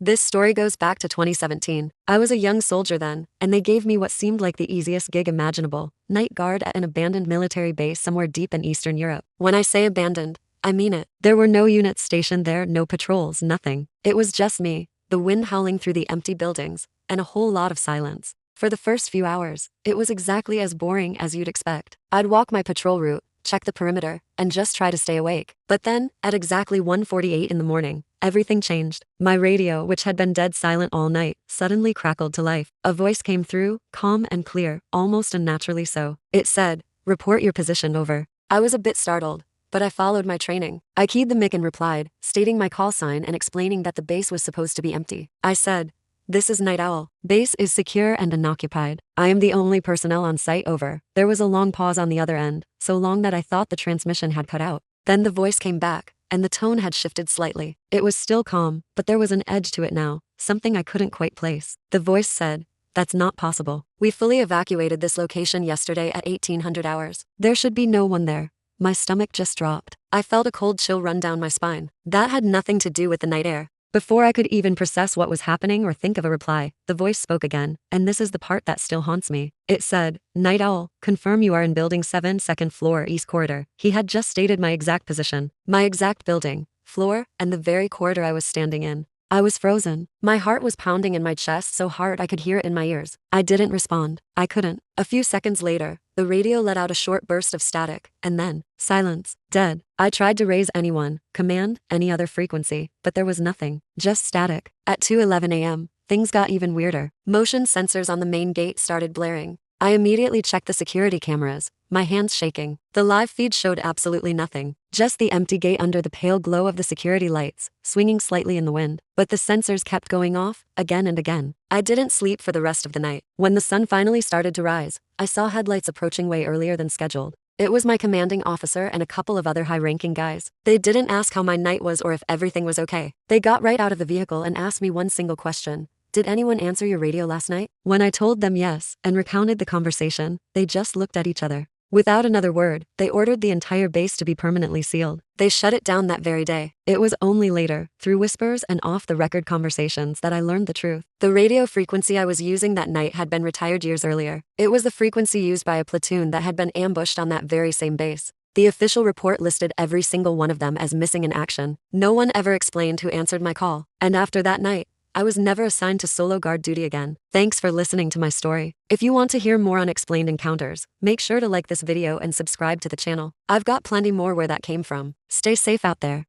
This story goes back to 2017. I was a young soldier then, and they gave me what seemed like the easiest gig imaginable: night guard at an abandoned military base somewhere deep in Eastern Europe. When I say abandoned, I mean it. There were no units stationed there, no patrols, nothing. It was just me, the wind howling through the empty buildings, and a whole lot of silence. For the first few hours, it was exactly as boring as you'd expect. I'd walk my patrol route, check the perimeter, and just try to stay awake. But then, at exactly 1:48 in the morning, everything changed. My radio, which had been dead silent all night, suddenly crackled to life. A voice came through, calm and clear, almost unnaturally so. It said, "Report your position, over." I was a bit startled, but I followed my training. I keyed the mic and replied, stating my call sign and explaining that the base was supposed to be empty. I said, "This is Night Owl. Base is secure and unoccupied. I am the only personnel on site, over." There was a long pause on the other end, so long that I thought the transmission had cut out. Then the voice came back, and the tone had shifted slightly. It was still calm, but there was an edge to it now, something I couldn't quite place. The voice said, "That's not possible. We fully evacuated this location yesterday at 1800 hours. There should be no one there." My stomach just dropped. I felt a cold chill run down my spine. That had nothing to do with the night air. Before I could even process what was happening or think of a reply, the voice spoke again, and this is the part that still haunts me. It said, "Night Owl, confirm you are in Building 7, second floor, East Corridor." He had just stated my exact position, my exact building, floor, and the very corridor I was standing in. I was frozen. My heart was pounding in my chest so hard I could hear it in my ears. I didn't respond. I couldn't. A few seconds later, the radio let out a short burst of static, and then, silence. Dead. I tried to raise anyone, command, any other frequency, but there was nothing. Just static. At 2:11 a.m., things got even weirder. Motion sensors on the main gate started blaring. I immediately checked the security cameras, my hands shaking. The live feed showed absolutely nothing, just the empty gate under the pale glow of the security lights, swinging slightly in the wind. But the sensors kept going off, again and again. I didn't sleep for the rest of the night. When the sun finally started to rise, I saw headlights approaching way earlier than scheduled. It was my commanding officer and a couple of other high-ranking guys. They didn't ask how my night was or if everything was okay. They got right out of the vehicle and asked me one single question. "Did anyone answer your radio last night?" When I told them yes, and recounted the conversation, they just looked at each other. Without another word, they ordered the entire base to be permanently sealed. They shut it down that very day. It was only later, through whispers and off-the-record conversations, that I learned the truth. The radio frequency I was using that night had been retired years earlier. It was the frequency used by a platoon that had been ambushed on that very same base. The official report listed every single one of them as missing in action. No one ever explained who answered my call. And after that night, I was never assigned to solo guard duty again. Thanks for listening to my story. If you want to hear more unexplained encounters, make sure to like this video and subscribe to the channel. I've got plenty more where that came from. Stay safe out there.